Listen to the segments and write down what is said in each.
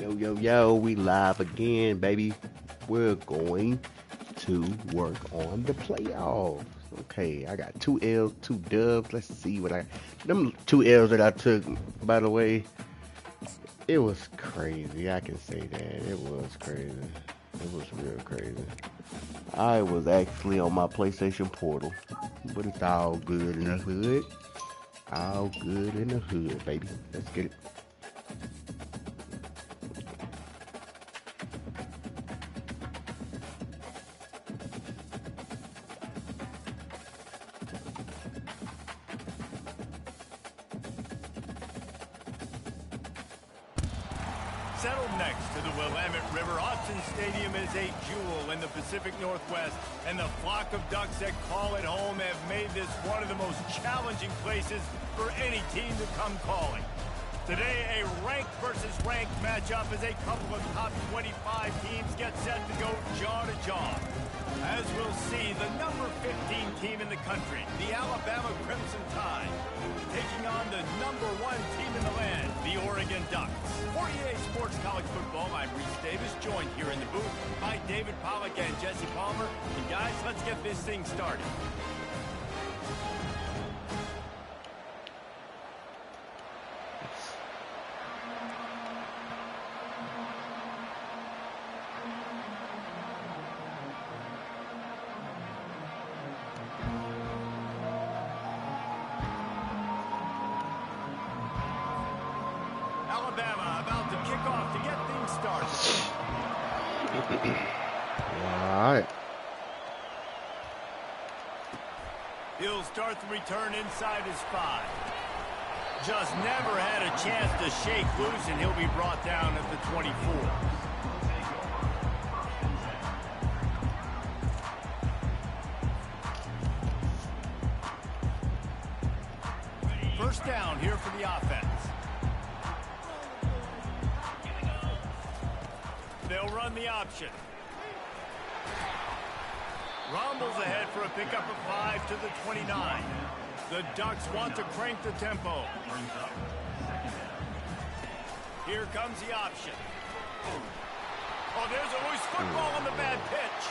Yo, yo, yo, we live again, baby. We're going to work on the playoffs. Okay, I got 2 L's, 2 dubs. Let's see what them 2 L's that I took, by the way, it was crazy. I can say that. It was crazy. It was real crazy. I was actually on my PlayStation Portal, but it's all good in the hood. All good in the hood, baby. Let's get it. Settled next to the Willamette River, Autzen Stadium is a jewel in the Pacific Northwest, and the flock of Ducks that call it home have made this one of the most challenging places for any team to come calling. Today, a ranked versus ranked matchup as a couple of top 25 teams get set to go jaw to jaw. As we'll see, the number 15 team in the country, the Alabama Crimson Tide, taking on the number 1 team in the land, the Oregon Ducks. For EA Sports College Football, I'm Reese Davis, joined here in the booth by David Pollack and Jesse Palmer. And guys, let's get this thing started. Alabama about to kick off to get things started. All right. He'll start the return inside his 5. Just never had a chance to shake loose, and he'll be brought down at the 24. First down here for the offense. They'll run the option. Rumbles ahead for a pickup of 5 to the 29. The Ducks want to crank the tempo. Here comes the option. Oh, there's a loose football on the bad pitch.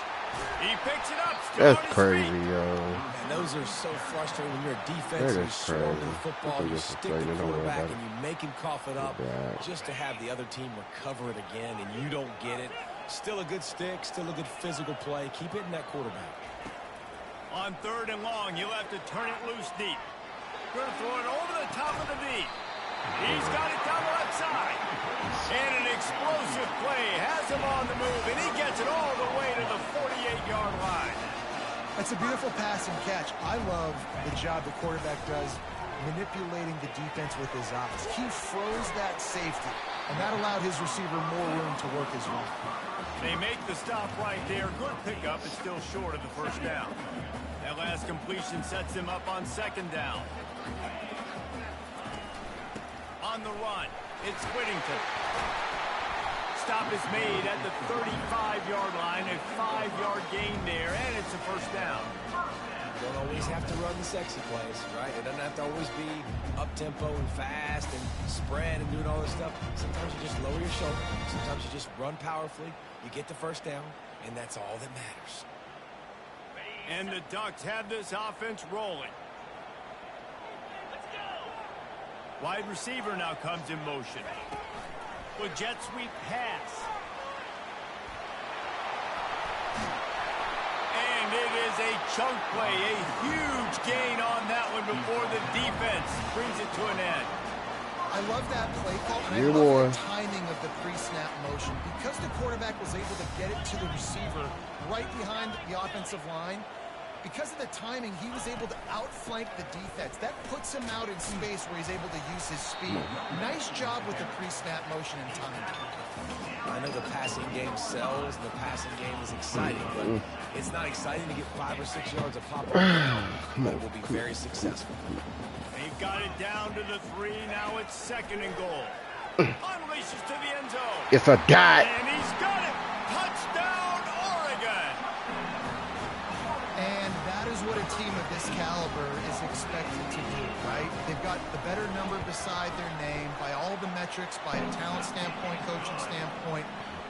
He picks it up. That's crazy, yo. And those are so frustrating when you're a defense and you struggle with football. You stick the quarterback and you make him cough it up just to have the other team recover it again, and you don't get it. Still a good stick, still a good physical play. Keep hitting that quarterback. On 3rd and long, you'll have to turn it loose deep. Going to throw it over the top of the V. He's got it down the left side. And an explosive play has him on the move, and he gets it all the way to the 48-yard line. That's a beautiful pass and catch. I love the job the quarterback does manipulating the defense with his eyes. He froze that safety, and that allowed his receiver more room to work his route. They make the stop right there. Good pickup. It's still short of the first down. That last completion sets him up on 2nd down. On the run, it's Whittington. Stop is made at the 35-yard line. A 5-yard gain there, and it's a first down. You don't always have to run the sexy plays, right? It doesn't have to always be up-tempo and fast and spread and doing all this stuff. Sometimes you just lower your shoulder. Sometimes you just run powerfully. You get the first down, and that's all that matters. And the Ducks have this offense rolling. Wide receiver now comes in motion. With jet sweep pass. And it is a chunk play, a huge gain on that one before the defense brings it to an end. I love that play call, and I love the timing of the pre-snap motion. Because the quarterback was able to get it to the receiver right behind the offensive line, because of the timing, he was able to outflank the defense. That puts him out in space where he's able to use his speed. Nice job with the pre-snap motion and timing. I know the passing game sells, and the passing game is exciting, but it's not exciting to get 5 or 6 yards of pop, but it will be very successful. He got it down to the 3. Now it's 2nd and goal. Unleashes to the end zone. It's a dot. And he's got it. Touchdown, Oregon. And that is what what a team of this caliber is expected to do, right? They've got the better number beside their name by all the metrics, by a talent standpoint, coaching standpoint.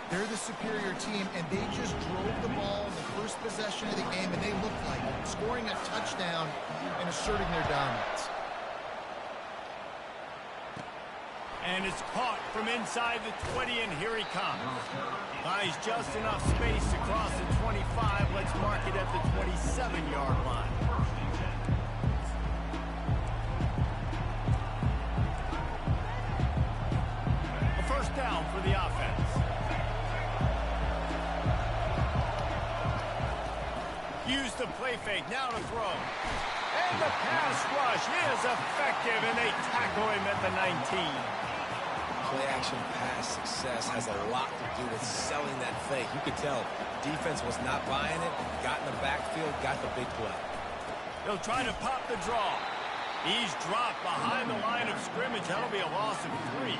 They're the superior team, and they just drove the ball in the first possession of the game, and they looked like scoring a touchdown and asserting their dominance. And it's caught from inside the 20, and here he comes. Buys just enough space to cross the 25. Let's mark it at the 27-yard line. A first down for the offense. Use the play fake, now to throw. And the pass rush is effective, and they tackle him at the 19. Play-action pass success has a lot to do with selling that fake. You could tell defense was not buying it, got in the backfield, got the big play. They'll try to pop the draw. He's dropped behind the line of scrimmage. That'll be a loss of 3.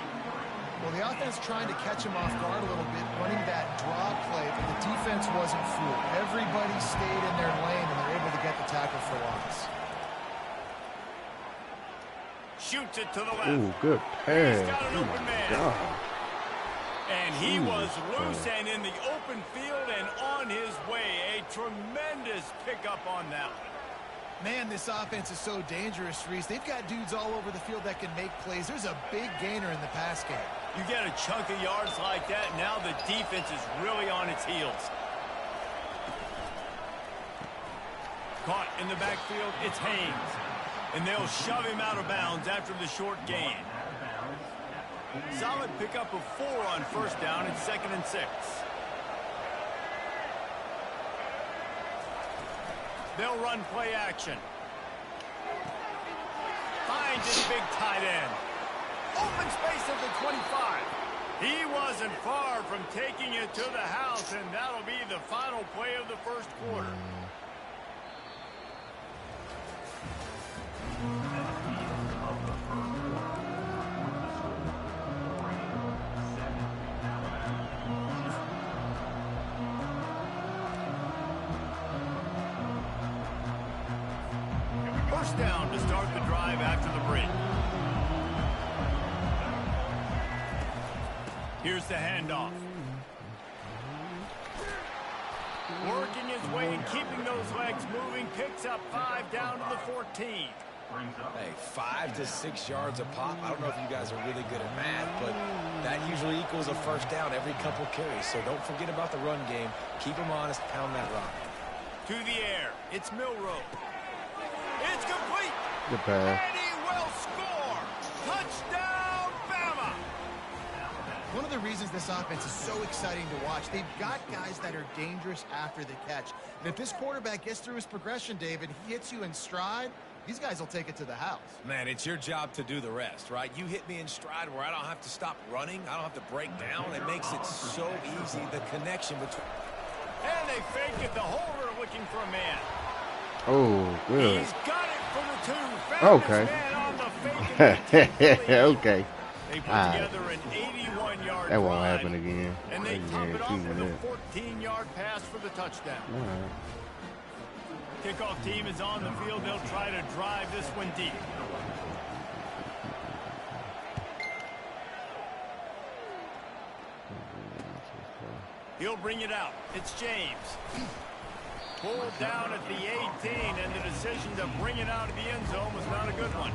Well, the offense trying to catch him off guard a little bit, running that draw play, but the defense wasn't fooled. Everybody stayed in their lane, and they're able to get the tackle for loss. Shoots it to the left. Ooh, good pass. He's got an open man. God. And he was loose and in the open field and on his way. A tremendous pickup on that one. Man, this offense is so dangerous, Reese. They've got dudes all over the field that can make plays. There's a big gainer in the pass game. You get a chunk of yards like that, now the defense is really on its heels. Caught in the backfield, it's Haynes. And they'll shove him out of bounds after the short gain. Solid pickup of 4 on first down. It's 2nd and 6. They'll run play action. Finds his big tight end. Open space at the 25. He wasn't far from taking it to the house, and that'll be the final play of the first quarter. First down to start the drive after the break. Here's the handoff. Working his way and keeping those legs moving. Picks up 5 down to the 14. Hey, 5 to 6 yards a pop. I don't know if you guys are really good at math, but that usually equals a first down every couple carries. So don't forget about the run game. Keep them honest. Pound that rock. To the air. It's Milroe. It's complete. Good pass. And he will score. Touchdown, Bama. One of the reasons this offense is so exciting to watch, they've got guys that are dangerous after the catch. And if this quarterback gets through his progression, David, he hits you in stride, these guys will take it to the house. Man, it's your job to do the rest, right? You hit me in stride where I don't have to stop running. I don't have to break down. It makes it so easy, the connection between. And they fake it. The holder looking for a man. Oh, good. He's got it for the 2. Found Okay. his man on the fake. Okay. They put together an 81-yard That won't drive, happen again. and they top it off with a 14-yard pass for the touchdown. All right. Kickoff team is on the field. They'll try to drive this one deep. He'll bring it out. It's James. Pulled down at the 18, and the decision to bring it out of the end zone was not a good one.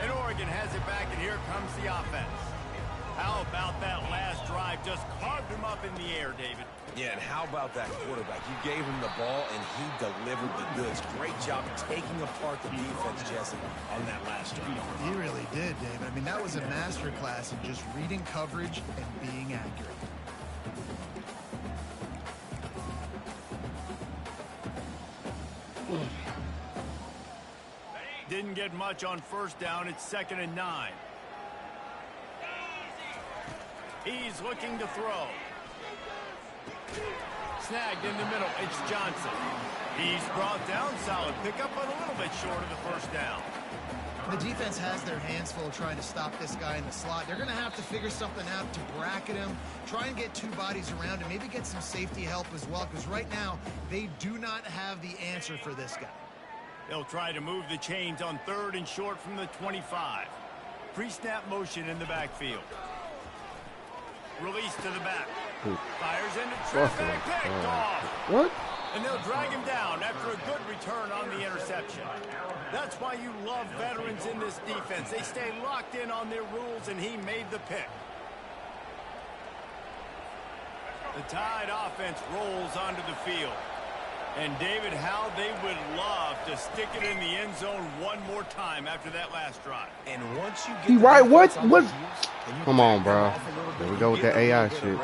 And Oregon has it back, and here comes the offense. How about that last drive? Just carved him up in the air, David. Yeah, and how about that quarterback? You gave him the ball, and he delivered the goods. Great job taking apart the defense, Jesse, on that last drive. He really did, David. I mean, that was a masterclass in just reading coverage and being accurate. Didn't get much on first down. It's 2nd and 9. He's looking to throw. Snagged in the middle. It's Johnson. He's brought down. Solid pickup, but a little bit short of the first down. The defense has their hands full trying to stop this guy in the slot. They're going to have to figure something out to bracket him, try and get two bodies around him, maybe get some safety help as well, because right now they do not have the answer for this guy. They'll try to move the chains on 3rd and short from the 25. Pre-snap motion in the backfield. Release to the back. Fires into traffic, picked off. What? And they'll drag him down after a good return on the interception. That's why you love veterans in this defense. They stay locked in on their rules, and he made the pick. The Tide offense rolls onto the field. And, David, how they would love to stick it in the end zone one more time after that last drive. And once you get he right, what? Come on, bro. There we go with that AI shit.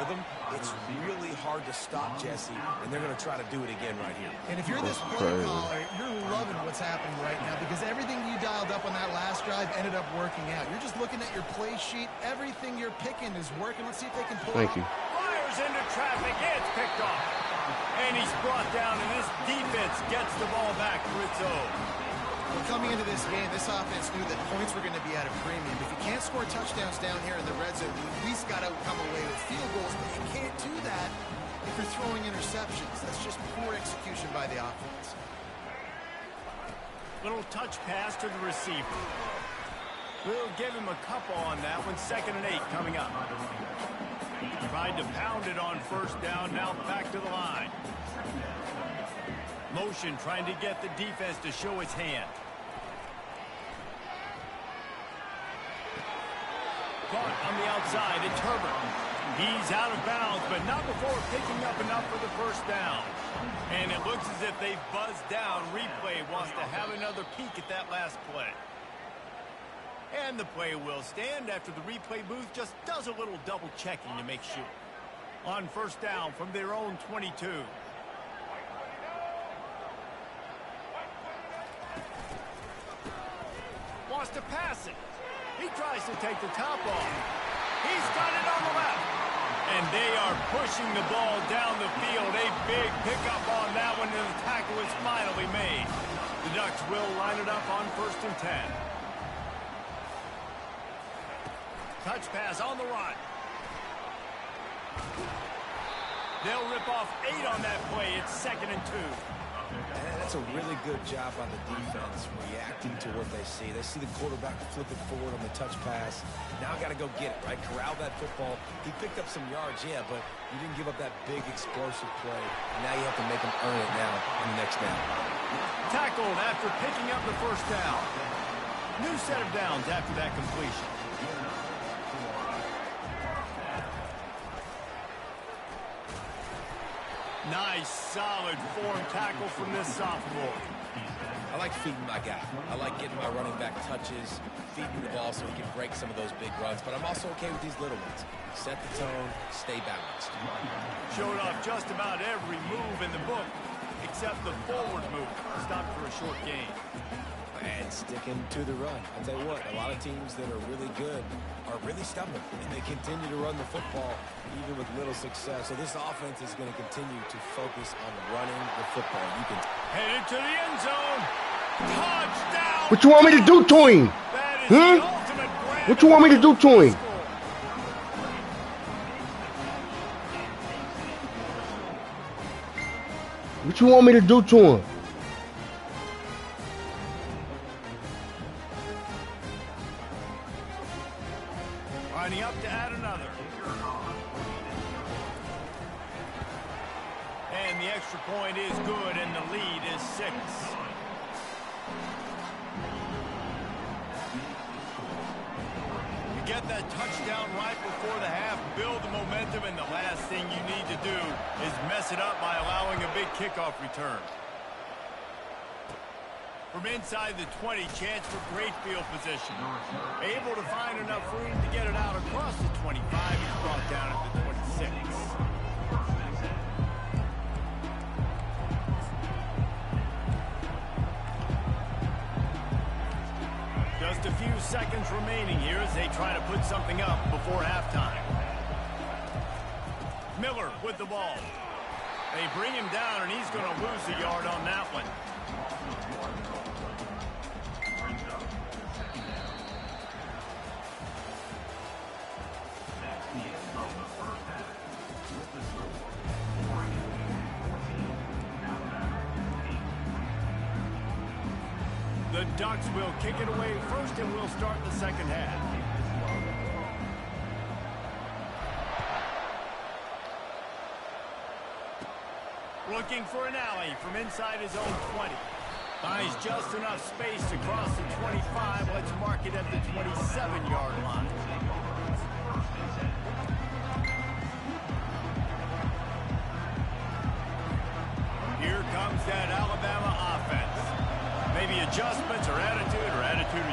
It's really hard to stop, Jesse, and they're going to try to do it again right here. And if you're this play caller, you're loving what's happening right now because everything you dialed up on that last drive ended up working out. You're just looking at your play sheet. Everything you're picking is working. Let's see if they can pull it off. Thank you. Fires into traffic. It's picked off. And he's brought down, and this defense gets the ball back for its own. Well, coming into this game, this offense knew that points were going to be at a premium. If you can't score touchdowns down here in the red zone, you at least got to come away with field goals, but you can't do that if you're throwing interceptions. That's just poor execution by the offense. Little touch pass to the receiver. We'll give him a couple on that one. 2nd and 8 coming up. Tried to pound it on 1st down, now back to the line. Motion trying to get the defense to show its hand. Caught on the outside, it's Herbert. He's out of bounds, but not before picking up enough for the 1st down. And it looks as if they've buzzed down. Replay wants to have another peek at that last play. And the play will stand after the replay booth just does a little double checking to make sure. On 1st down from their own 22. Wants to pass it. He tries to take the top off. He's got it on the left. And they are pushing the ball down the field. A big pickup on that one, and the tackle is finally made. The Ducks will line it up on 1st and 10. Touch pass on the run. They'll rip off 8 on that play. It's 2nd and 2. And that's a really good job by the defense reacting to what they see. They see the quarterback flip it forward on the touch pass. Now got to go get it, right? Corral that football. He picked up some yards, yeah, but you didn't give up that big explosive play. Now you have to make him earn it now in the next down. Tackled after picking up the 1st down. New set of downs after that completion. Nice, solid form tackle from this sophomore. I like feeding my guy. I like getting my running back touches, feeding the ball so he can break some of those big runs. But I'm also okay with these little ones. Set the tone, stay balanced. Showed off just about every move in the book, except the forward move. Stopped for a short gain. And sticking to the run. I'll tell you what, a lot of teams that are really good are really stubborn, and they continue to run the football even with little success. So this offense is going to continue to focus on running the football. You can headed to the end zone. Touchdown. What you want me to do to him? That is the ultimate grand. What you want me to do to him? What you want me to do to him? Lining up to add another. And the extra point is good, and the lead is 6. You get that touchdown right before the half, build the momentum, and the last thing you need to do is mess it up by allowing a big kickoff return. From inside the 20, chance for great field position. Able to find enough room to get it out across the 25. He's brought down at the 26. Just a few seconds remaining here as they try to put something up before halftime. Miller with the ball. They bring him down, and he's going to lose a yard on that one. The Ducks will kick it away first, and we'll start the second half. Looking for an alley from inside his own 20. Finds just enough space to cross the 25. Let's mark it at the 27-yard line. Here comes that Alabama offense. Maybe adjustments or attitude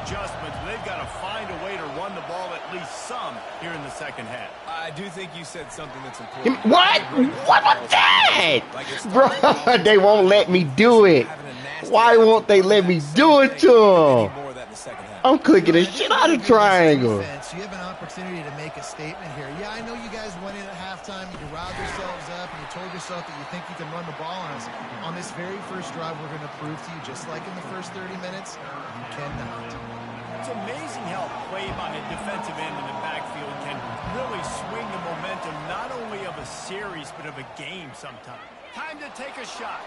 adjustments, but they've got to find a way to run the ball at least some here in the second half. I do think you said something that's important. What? What was that? Bro, they won't let me do it. Why won't they let me do it to them? I'm clicking the shit out of triangle. You have an opportunity to make a statement here. Yeah, I know you guys went in at halftime, you riled yourselves up, and you told yourself that you think you can run the ball on us. On this very first drive, we're going to prove to you, just like in the first 30 minutes, you cannot. It's amazing how play by a defensive end in the backfield can really swing the momentum not only of a series, but of a game sometimes. Time to take a shot.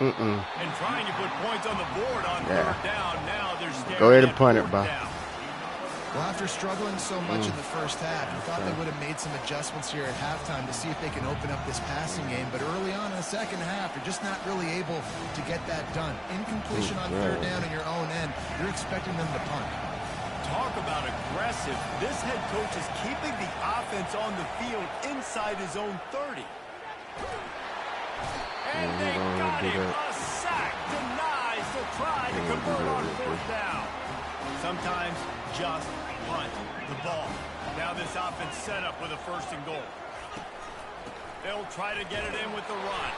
And trying to put points on the board on third down. Now they're staring. Go ahead and punt it, Bob. Well, after struggling so much in the first half, you thought they would have made some adjustments here at halftime to see if they can open up this passing game. But early on in the second half, they're just not really able to get that done. Incompletion on third down in your own end, you're expecting them to punt. Talk about aggressive. This head coach is keeping the offense on the field inside his own 30. And they got him. A sack denies the try to convert on fourth down. Sometimes just punt the ball. Now this offense set up with a first and goal. They'll try to get it in with the run.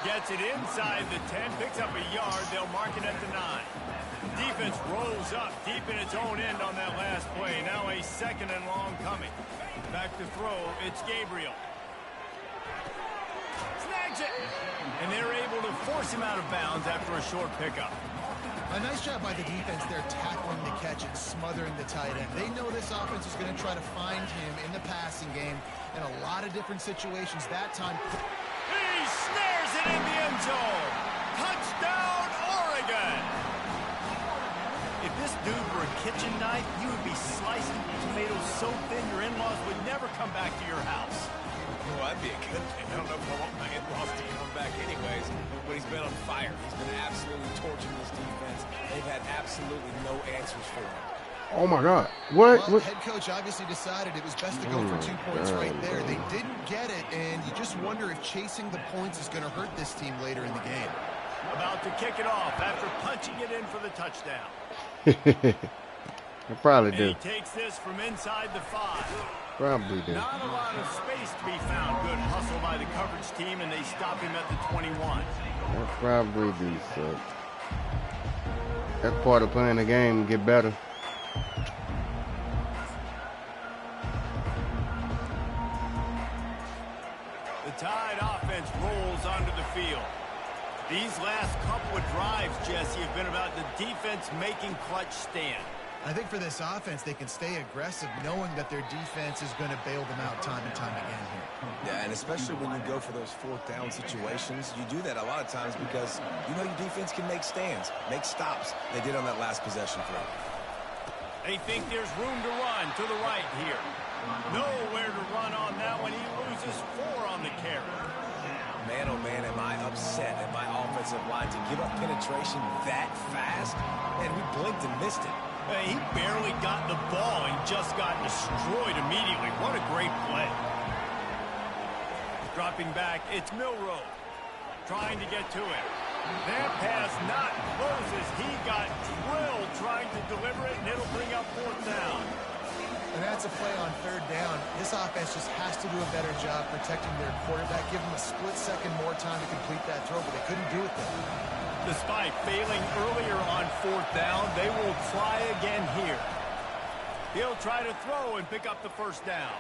Gets it inside the 10, picks up a yard. They'll mark it at the 9. Defense rolls up deep in its own end on that last play. Now a second and long coming. Back to throw, it's Gabriel. Snags it. And they're able to force him out of bounds after a short pickup. A nice job by the defense there, tackling the catch and smothering the tight end. They know this offense is going to try to find him in the passing game in a lot of different situations. That time, he snares it in the end zone. Touchdown, Oregon. If this dude were a kitchen knife, you would be slicing tomatoes so thin your in-laws would never come back to your house. Well, that'd be a good thing. I don't know if I want my in-laws to come back anyways, but he's been on fire. He's been absolutely torching this defense. They've had absolutely no answers for him. Oh, my God. What? Well, head coach obviously decided it was best to go for 2 points right there. They didn't get it, and you just wonder if chasing the points is going to hurt this team later in the game. About to kick it off after punching it in for the touchdown. I probably do. He takes this from inside the 5. Probably do. Not a lot of space to be found. Good hustle by the coverage team, and they stop him at the 21. I probably do, so. That's part of playing the game, get better. The Tide offense rolls onto the field. These last couple of drives, Jesse, have been about the defense making clutch stand. I think for this offense, they can stay aggressive knowing that their defense is going to bail them out time and time again here. Yeah, and especially when you go for those fourth down situations, you do that a lot of times because you know your defense can make stands, make stops. They did on that last possession play. They think there's room to run to the right here. Nowhere to run on that one. He loses 4 on the carry. Man, oh man, am I upset at my offensive line to give up penetration that fast? Man, we blinked and missed it. He barely got the ball and just got destroyed immediately. What a great play. Dropping back, it's Milroe. Trying to get to it. That pass not close as he got drilled trying to deliver it, and it'll bring up fourth down. And that's a play on third down. This offense just has to do a better job protecting their quarterback. Give them a split second more time to complete that throw, but they couldn't do it then. Despite failing earlier on fourth down, they will try again here. He'll try to throw and pick up the first down.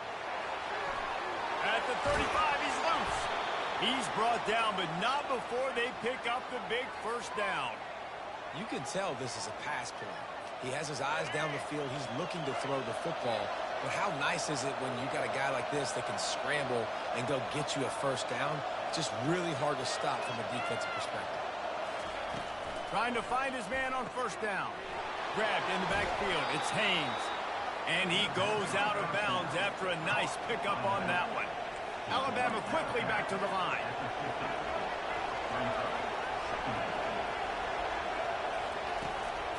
At the 35, he's loose. He's brought down, but not before they pick up the big first down. You can tell this is a pass play. He has his eyes down the field. He's looking to throw the football. But how nice is it when you got a guy like this that can scramble and go get you a first down? Just really hard to stop from a defensive perspective. Trying to find his man on first down. Grabbed in the backfield. It's Haynes. And he goes out of bounds after a nice pickup on that one. Alabama quickly back to the line.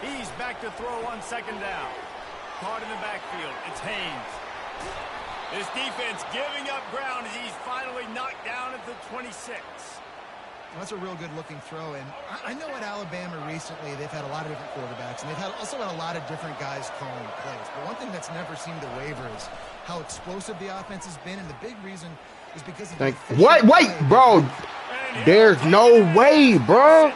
He's back to throw on second down. Caught in the backfield. It's Haynes. This defense giving up ground as he's finally knocked down at the 26. That's a real good-looking throw, and I know at Alabama recently they've had a lot of different quarterbacks, and they've also had a lot of different guys calling plays. But one thing that's never seemed to waver is how explosive the offense has been, and the big reason is because of the Wait, bro. There's no way, bro.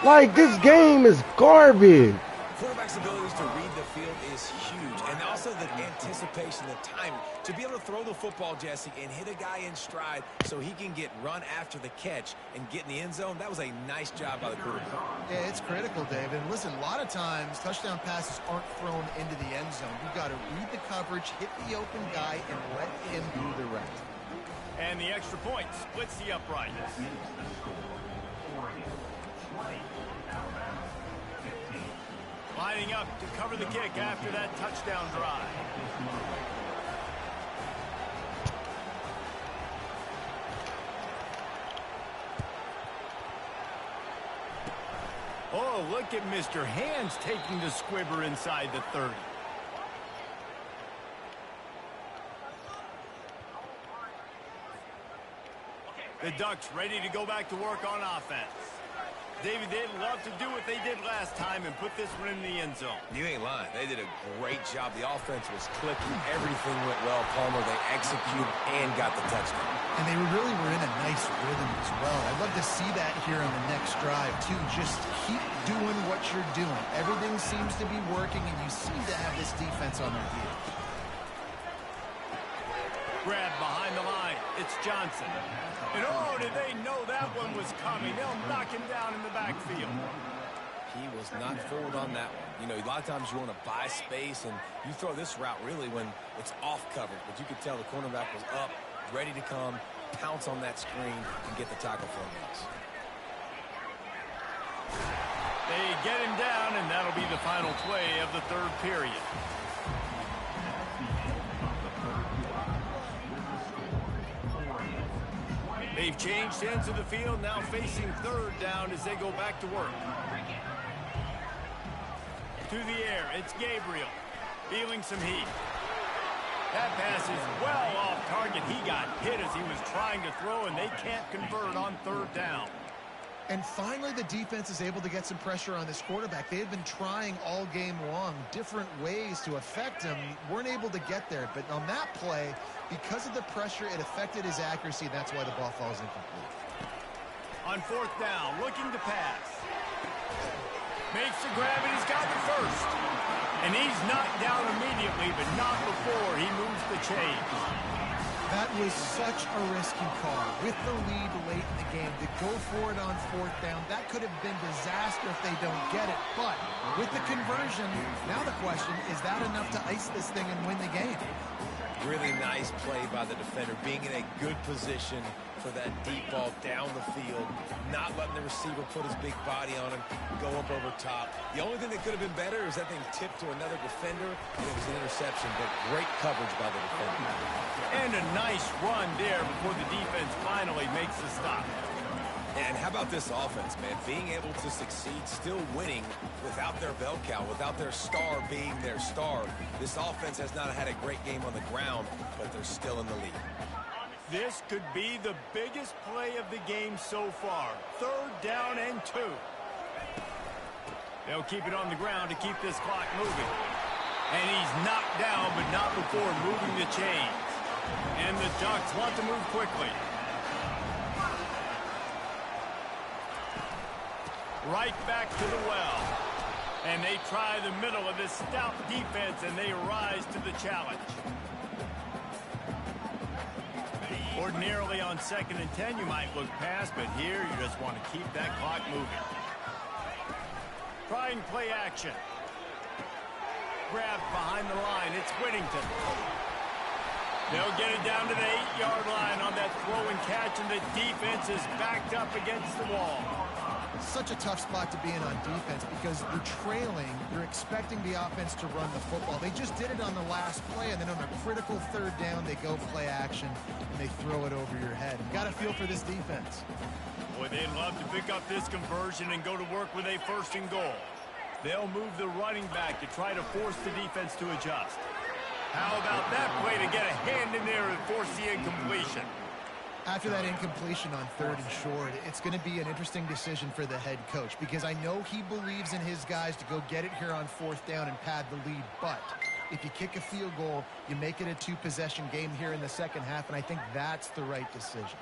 Like, this game is garbage. Quarterback's abilities to read the field is huge, and also the anticipation, the timing. To be able to throw the football, Jesse, and hit a guy in stride so he can get run after the catch and get in the end zone, that was a nice job by the quarterback. Yeah, it's critical, David. And listen, a lot of times touchdown passes aren't thrown into the end zone. You've got to read the coverage, hit the open guy, and let him do the rest. And the extra point splits the upright. Lining up to cover the kick after that touchdown drive. Oh, look at Mr. Hands taking the squibber inside the 30. The Ducks ready to go back to work on offense. David, they'd love to do what they did last time and put this one in the end zone. You ain't lying. They did a great job. The offense was clicking. Everything went well, Palmer. They executed and got the touchdown. And they really were in a nice rhythm as well. I'd love to see that here on the next drive, too. Just keep doing what you're doing. Everything seems to be working, and you seem to have this defense on their heels. Grab behind the line. It's Johnson. And oh, did they know that one was coming? They'll knock him down in the backfield. He was not fooled on that one. You know, a lot of times you want to buy space, and you throw this route really when it's off coverage. But you could tell the cornerback was up, ready to come, pounce on that screen, and get the tackle for a miss. They get him down, and that'll be the final play of the third period. They've changed ends of the field, now facing third down as they go back to work. To the air, it's Gabriel, feeling some heat. That pass is well off target. He got hit as he was trying to throw, and they can't convert on third down. And finally, the defense is able to get some pressure on this quarterback. They had been trying all game long different ways to affect him. Weren't able to get there. But on that play, because of the pressure, it affected his accuracy. And that's why the ball falls incomplete. On fourth down, looking to pass. Makes the grab, and he's got the first. And he's knocked down immediately, but not before he moves the chains. That was such a risky call. With the lead late in the game, to go for it on fourth down, that could have been disaster if they don't get it. But with the conversion, now the question, is that enough to ice this thing and win the game? Really nice play by the defender, being in a good position for that deep ball down the field, not letting the receiver put his big body on him, go up over top. The only thing that could have been better is that thing tipped to another defender, and it was an interception, but great coverage by the defender. And a nice run there before the defense finally makes the stop. And how about this offense, man? Being able to succeed, still winning without their bell cow, without their star being their star. This offense has not had a great game on the ground, but they're still in the lead. This could be the biggest play of the game so far. Third down and 2. They'll keep it on the ground to keep this clock moving. And he's knocked down, but not before moving the chains. And the Ducks want to move quickly. Right back to the well. And they try the middle of this stout defense, and they rise to the challenge. Ordinarily on 2nd and 10, you might look past, but here you just want to keep that clock moving. Trying play action. Grabbed behind the line. It's Whittington. They'll get it down to the 8-yard line on that throw and catch, and the defense is backed up against the wall. Such a tough spot to be in on defense because you're trailing, you're expecting the offense to run the football. They just did it on the last play, and then on a critical third down, they go play action, and they throw it over your head. Got a feel for this defense. Boy, they'd love to pick up this conversion and go to work with a 1st and goal. They'll move the running back to try to force the defense to adjust. How about that play to get a hand in there and force the incompletion? After that incompletion on 3rd and short, it's going to be an interesting decision for the head coach because I know he believes in his guys to go get it here on 4th down and pad the lead. But if you kick a field goal, you make it a 2-possession game here in the second half, and I think that's the right decision.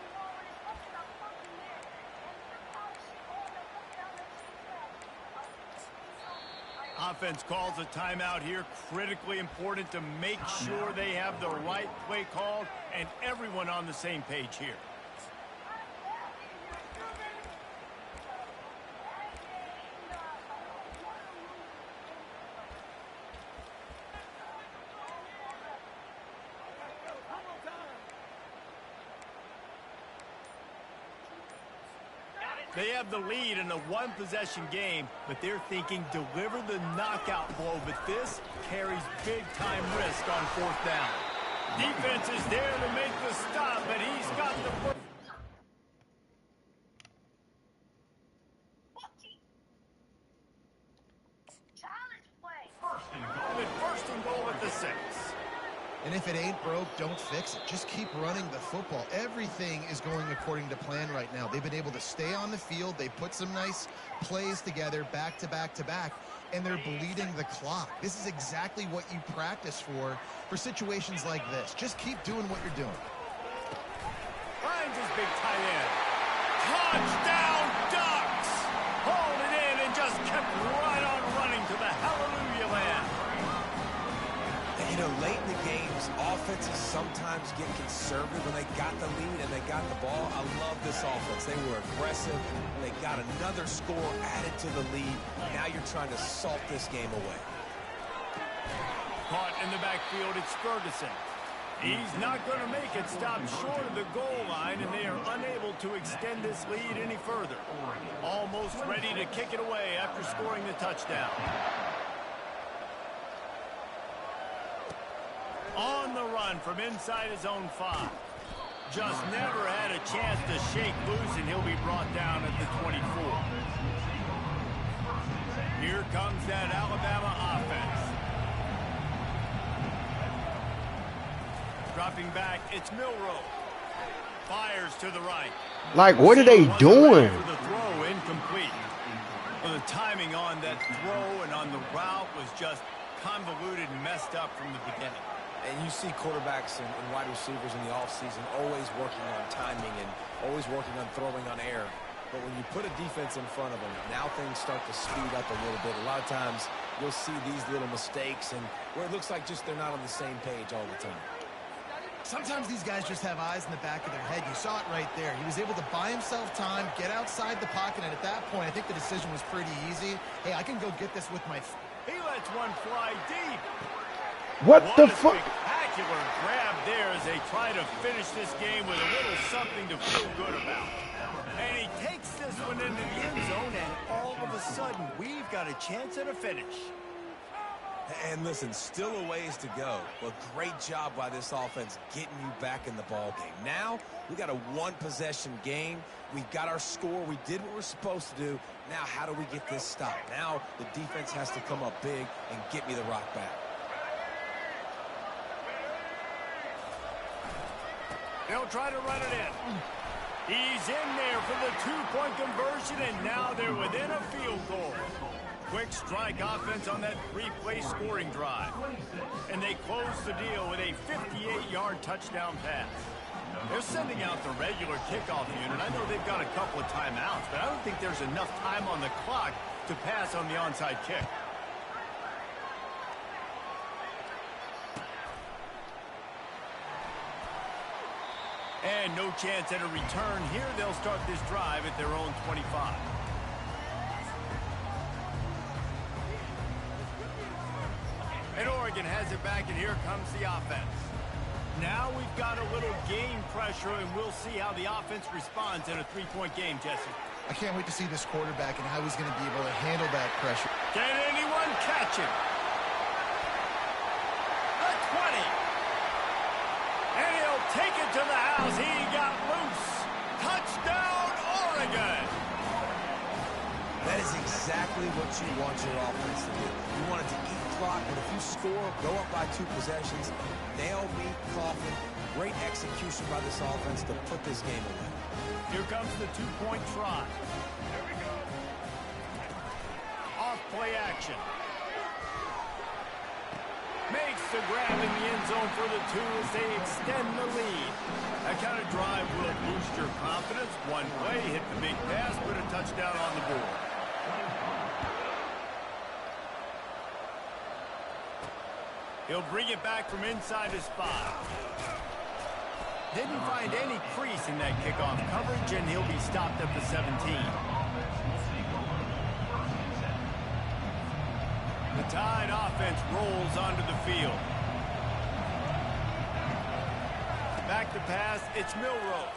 Offense calls a timeout here. Critically important to make sure they have the right play called and everyone on the same page here. They have the lead in a 1-possession game, but they're thinking deliver the knockout blow. But this carries big-time risk on 4th down. Defense is there to make the stop, but he's got the foot. First and goal at the 6. And if it ain't broke, don't fix it. Just keep running the football. Everything is going according to plan right now. They've been able to stay on the field. They put some nice plays together back to back to back, and they're bleeding the clock. This is exactly what you practice for situations like this. Just keep doing what you're doing. Finds his big tight end. Touchdown, Ducks! Hauled it in and just kept right on running to the hallelujah land. You know, late in the games, offenses sometimes get conservative when they got the lead and they got the ball. I love this offense. They were aggressive. They got another score added to the lead. Now you're trying to salt this game away. Caught in the backfield, it's Ferguson. He's not going to make it. Stop short of the goal line, and they are unable to extend this lead any further. Almost ready to kick it away after scoring the touchdown. On the run from inside his own 5. Just never had a chance to shake loose, and he'll be brought down at the 24. Here comes that Alabama offense. Dropping back, it's Milroe. Fires to the right. Like, what are they doing? The throw incomplete. Well, the timing on that throw and on the route was just convoluted and messed up from the beginning. And you see quarterbacks and wide receivers in the offseason always working on timing and always working on throwing on air. But when you put a defense in front of them, now things start to speed up a little bit. A lot of times you'll see these little mistakes and where it looks like just they're not on the same page all the time. Sometimes these guys just have eyes in the back of their head. You saw it right there. He was able to buy himself time, get outside the pocket, and at that point, I think the decision was pretty easy. Hey, I can go get this with my... He lets one fly deep. What the fuck? Spectacular grab there as they try to finish this game with a little something to feel good about. And he takes this one into the end zone, and all of a sudden, we've got a chance at a finish. And listen, still a ways to go, but great job by this offense getting you back in the ball game. Now, we got a 1-possession game. We've got our score. We did what we're supposed to do. Now, how do we get this stopped? Now, the defense has to come up big and get me the rock back. They'll try to run it in. He's in there for the 2-point conversion, and now they're within a field goal. Quick strike offense on that 3-play scoring drive. And they close the deal with a 58-yard touchdown pass. They're sending out the regular kickoff unit. I know they've got a couple of timeouts, but I don't think there's enough time on the clock to pass on the onside kick. And no chance at a return here. They'll start this drive at their own 25. And Oregon has it back, and here comes the offense. Now we've got a little game pressure, and we'll see how the offense responds in a 3-point game, Jesse. I can't wait to see this quarterback and how he's going to be able to handle that pressure. Can anyone catch him? The 20. And he'll take it to the house. He got loose. Touchdown, Oregon. That is exactly what you want your offense to do. You want it to eat clock, but if you score, go up by 2 possessions, nail beat Coughlin. Great execution by this offense to put this game away. Here comes the 2-point try. Here we go. Off play action. Makes the grab in the end zone for the 2 as they extend the lead. That kind of drive will boost your confidence. One play, hit the big pass, put a touchdown on the board. He'll bring it back from inside his 5. Didn't find any crease in that kickoff coverage, and he'll be stopped at the 17. The Tide offense rolls onto the field. Back to pass, it's Milroe.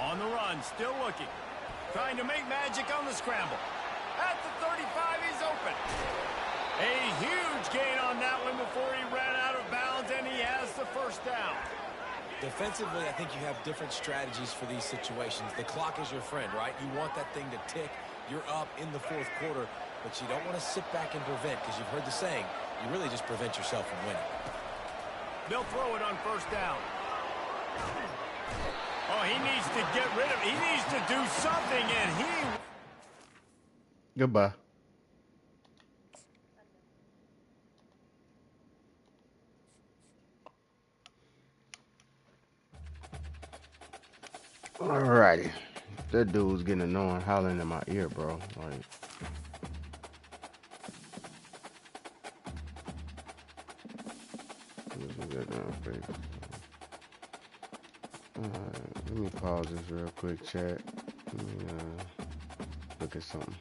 On the run, still looking. Trying to make magic on the scramble. At the 35, he's open. A huge gain on that one before he ran out of bounds, and he has the first down. Defensively, I think you have different strategies for these situations. The clock is your friend, right? You want that thing to tick. You're up in the 4th quarter, but you don't want to sit back and prevent, because you've heard the saying, you really just prevent yourself from winning. They'll throw it on first down. Oh, he needs to get rid of it. He needs to do something, and he... Goodbye. Alrighty. That dude's getting annoying, howling in my ear, bro. Like, let me pause this real quick, chat. Let me look at something.